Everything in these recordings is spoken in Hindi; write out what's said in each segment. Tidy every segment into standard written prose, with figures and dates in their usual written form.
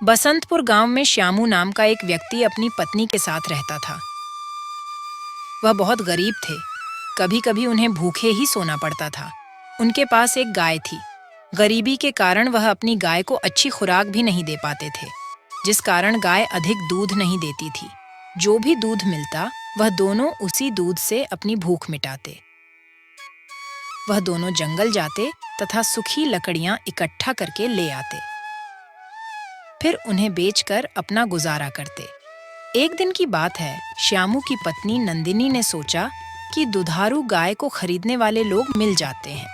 बसंतपुर गांव में श्यामू नाम का एक व्यक्ति अपनी पत्नी के साथ रहता था। वह बहुत गरीब थे। कभी कभी उन्हें भूखे ही सोना पड़ता था। उनके पास एक गाय थी। गरीबी के कारण वह अपनी गाय को अच्छी खुराक भी नहीं दे पाते थे, जिस कारण गाय अधिक दूध नहीं देती थी। जो भी दूध मिलता वह दोनों उसी दूध से अपनी भूख मिटाते। वह दोनों जंगल जाते तथा सूखी लकड़ियां इकट्ठा करके ले आते, फिर उन्हें बेचकर अपना गुजारा करते। एक दिन की बात है, श्यामू की पत्नी नंदिनी ने सोचा कि दुधारू गाय को खरीदने वाले लोग मिल जाते हैं,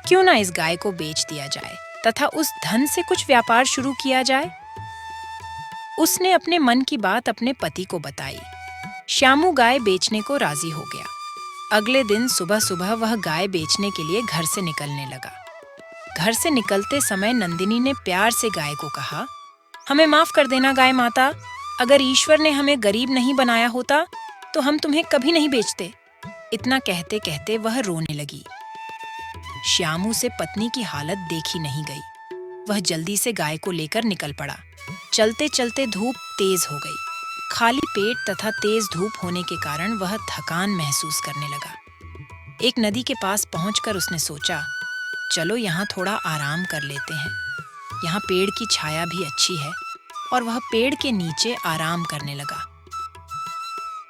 क्यों ना इस गाय को बेच दिया जाए तथा उस धन से कुछ व्यापार शुरू किया जाए। उसने अपने मन की बात अपने पति को बताई। श्यामू गाय बेचने को राजी हो गया। अगले दिन सुबह सुबह वह गाय बेचने के लिए घर से निकलने लगा। घर से निकलते समय नंदिनी ने प्यार से गाय को कहा, हमें माफ कर देना गाय माता, अगर ईश्वर ने हमें गरीब नहीं बनाया होता तो हम तुम्हें कभी नहीं बेचते। इतना कहते कहते वह रोने लगी। श्यामू से पत्नी की हालत देखी नहीं गई। वह जल्दी से गाय को लेकर निकल पड़ा। चलते चलते धूप तेज हो गई। खाली पेट तथा तेज धूप होने के कारण वह थकान महसूस करने लगा। एक नदी के पास पहुंचकर उसने सोचा, चलो यहाँ थोड़ा आराम कर लेते हैं। यहाँ पेड़ की छाया भी अच्छी है। और वह पेड़ के नीचे आराम करने लगा।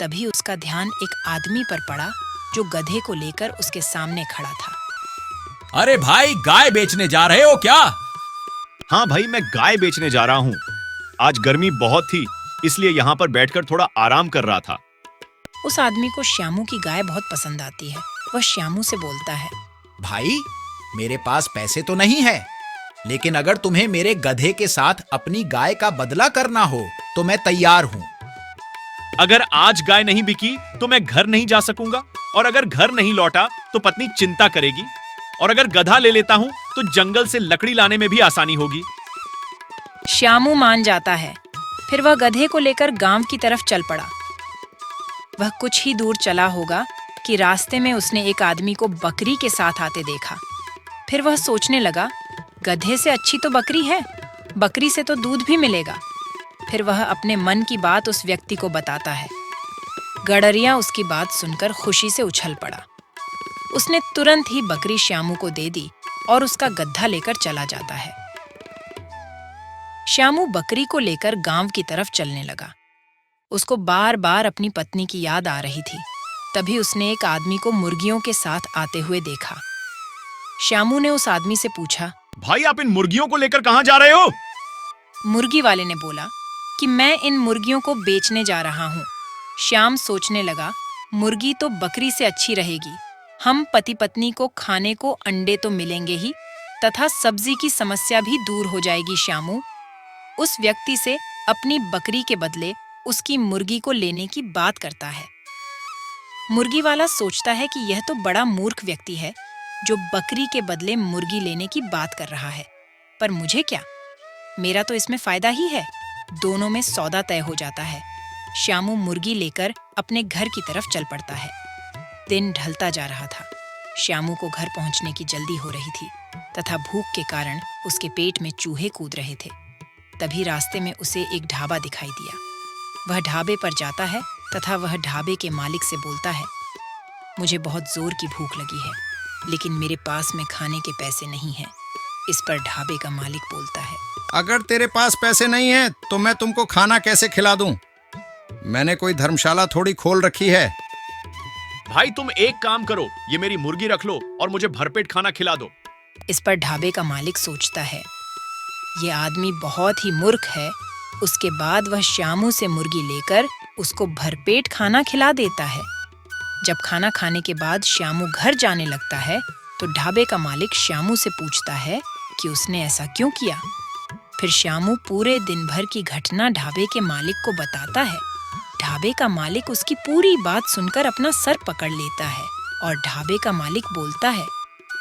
तभी उसका ध्यान एक आदमी पर पड़ा जो गधे को लेकर उसके सामने खड़ा था। अरे भाई, गाय बेचने जा रहे हो क्या? हाँ भाई, मैं गाय बेचने जा रहा हूँ। आज गर्मी बहुत थी, इसलिए यहाँ पर बैठकर थोड़ा आराम कर रहा था। उस आदमी को श्यामू की गाय बहुत पसंद आती है। वह श्यामू से बोलता है, भाई, मेरे पास पैसे तो नहीं है, लेकिन अगर तुम्हें मेरे गधे के साथ अपनी गाय का बदला करना हो तो मैं तैयार हूँ। अगर आज गाय नहीं बिकी तो मैं घर नहीं जा सकूंगा, और अगर घर नहीं लौटा तो पत्नी चिंता करेगी, और अगर गधा ले लेता हूँ तो जंगल से लकड़ी लाने में भी आसानी होगी। श्यामू मान जाता है। फिर वह गधे को लेकर गांव की तरफ चल पड़ा। वह कुछ ही दूर चला होगा कि रास्ते में उसने एक आदमी को बकरी के साथ आते देखा। फिर वह सोचने लगा, गधे से अच्छी तो बकरी है, बकरी से तो दूध भी मिलेगा। फिर वह अपने मन की बात उस व्यक्ति को बताता है। गडरिया उसकी बात सुनकर खुशी से उछल पड़ा। उसने तुरंत ही बकरी श्यामू को दे दी और उसका गधा लेकर चला जाता है। श्यामू बकरी को लेकर गांव की तरफ चलने लगा। उसको बार बार अपनी पत्नी की याद आ रही थी। तभी उसने एक आदमी को मुर्गियों के साथ आते हुए देखा। श्यामू ने उस आदमी से पूछा, भाई, आप इन मुर्गियों को लेकर कहाँ जा रहे हो? मुर्गी वाले ने बोला कि मैं इन मुर्गियों को बेचने जा रहा हूँ। श्याम सोचने लगा, मुर्गी तो बकरी से अच्छी रहेगी। हम पति पत्नी को खाने को अंडे तो मिलेंगे ही, तथा सब्जी की समस्या भी दूर हो जाएगी। श्यामू उस व्यक्ति से अपनी बकरी के बदले उसकी मुर्गी को लेने की बात करता है। मुर्गी वाला सोचता है कि यह तो बड़ा मूर्ख व्यक्ति है जो बकरी के बदले मुर्गी लेने की बात कर रहा है, पर मुझे क्या, मेरा तो इसमें फायदा ही है। दोनों में सौदा तय हो जाता है। श्यामू मुर्गी लेकर अपने घर की तरफ चल पड़ता है। दिन ढलता जा रहा था। श्यामू को घर पहुंचने की जल्दी हो रही थी तथा भूख के कारण उसके पेट में चूहे कूद रहे थे। तभी रास्ते में उसे एक ढाबा दिखाई दिया। वह ढाबे पर जाता है तथा वह ढाबे के मालिक से बोलता है, मुझे बहुत जोर की भूख लगी है, लेकिन मेरे पास में खाने के पैसे नहीं हैं। इस पर ढाबे का मालिक बोलता है, अगर तेरे पास पैसे नहीं हैं तो मैं तुमको खाना कैसे खिला दूं? मैंने कोई धर्मशाला थोड़ी खोल रखी है। भाई, तुम एक काम करो, ये मेरी मुर्गी रख लो और मुझे भरपेट खाना खिला दो। इस पर ढाबे का मालिक सोचता है, ये आदमी बहुत ही मूर्ख है। उसके बाद वह श्यामू से मुर्गी लेकर उसको भरपेट खाना खिला देता है। जब खाना खाने के बाद श्यामू घर जाने लगता है तो ढाबे का मालिक श्यामू से पूछता है कि उसने ऐसा क्यों किया। फिर श्यामू पूरे दिन भर की घटना ढाबे के मालिक को बताता है। ढाबे का मालिक उसकी पूरी बात सुनकर अपना सर पकड़ लेता है और ढाबे का मालिक बोलता है,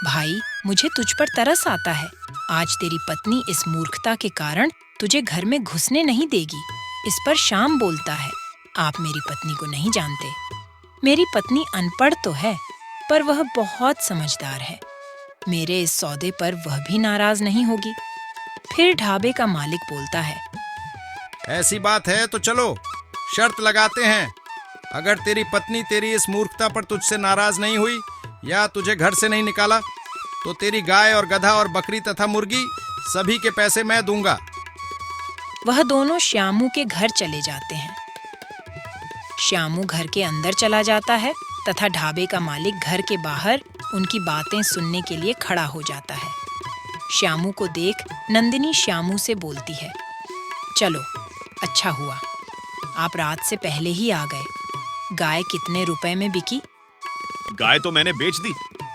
भाई, मुझे तुझ पर तरस आता है। आज तेरी पत्नी इस मूर्खता के कारण तुझे घर में घुसने नहीं देगी। इस पर श्याम बोलता है, आप मेरी पत्नी को नहीं जानते। मेरी पत्नी अनपढ़ तो है, पर वह बहुत समझदार है। मेरे इस सौदे पर वह भी नाराज नहीं होगी। फिर ढाबे का मालिक बोलता है, ऐसी बात है तो चलो शर्त लगाते हैं। अगर तेरी पत्नी तेरी इस मूर्खता पर तुझसे नाराज नहीं हुई या तुझे घर से नहीं निकाला तो तेरी गाय और गधा और बकरी तथा मुर्गी सभी के पैसे मैं दूंगा। वह दोनों श्यामू के घर चले जाते हैं। श्यामू घर के अंदर चला जाता है तथा ढाबे का मालिक घर के बाहर उनकी बातें सुनने के लिए खड़ा हो जाता है। श्यामू को देख नंदिनी श्यामू से बोलती है, चलो अच्छा हुआ, आप रात से पहले ही आ गए। गाय कितने रुपए में बिकी? गाय तो मैंने बेच दी,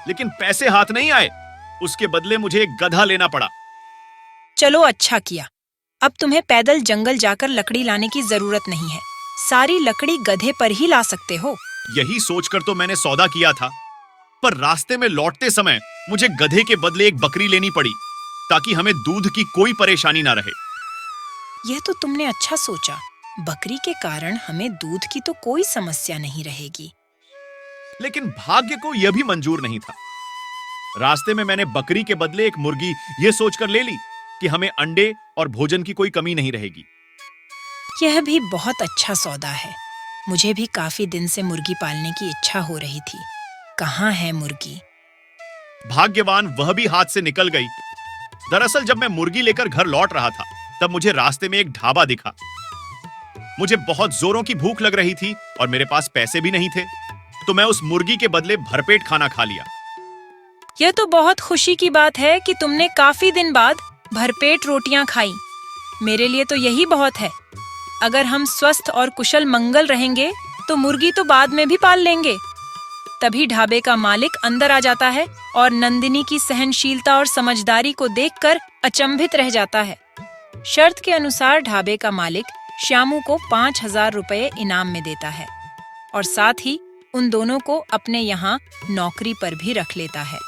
लेकिन पैसे हाथ नहीं आए। उसके बदले मुझे एक गधा लेना पड़ा। चलो अच्छा किया, अब तुम्हें पैदल जंगल जाकर लकड़ी लाने की जरूरत नहीं है। सारी लकड़ी गधे पर ही ला सकते हो। यही सोचकर तो मैंने सौदा किया था, पर रास्ते में लौटते समय मुझे गधे के बदले एक बकरी लेनी पड़ी ताकि हमें दूध की कोई परेशानी ना रहे। यह तो तुमने अच्छा सोचा। बकरी के कारण हमें दूध की तो कोई समस्या नहीं रहेगी। लेकिन भाग्य को यह भी मंजूर नहीं था। रास्ते में मैंने बकरी के बदले एक मुर्गी यह सोचकर ले ली कि हमें अंडे और भोजन की कोई कमी नहीं रहेगी। यह भी बहुत अच्छा सौदा है। मुझे भी काफी दिन से मुर्गी पालने की इच्छा हो रही थी। कहाँ है मुर्गी? भाग्यवान वह भी हाथ से निकल गई। दरअसल जब मैं मुर्गी लेकर घर लौट रहा था तब मुझे रास्ते में एक ढाबा दिखा। मुझे बहुत जोरों की भूख लग रही थी और मेरे पास पैसे भी नहीं थे, तो मैं उस मुर्गी के बदले भरपेट खाना खा लिया। यह तो बहुत खुशी की बात है कि तुमने काफी दिन बाद भरपेट रोटियां खाई। मेरे लिए तो यही बहुत है। अगर हम स्वस्थ और कुशल मंगल रहेंगे तो मुर्गी तो बाद में भी पाल लेंगे। तभी ढाबे का मालिक अंदर आ जाता है और नंदिनी की सहनशीलता और समझदारी को देखकर अचंभित रह जाता है। शर्त के अनुसार ढाबे का मालिक श्यामू को 5,000 रुपए इनाम में देता है और साथ ही उन दोनों को अपने यहाँ नौकरी पर भी रख लेता है।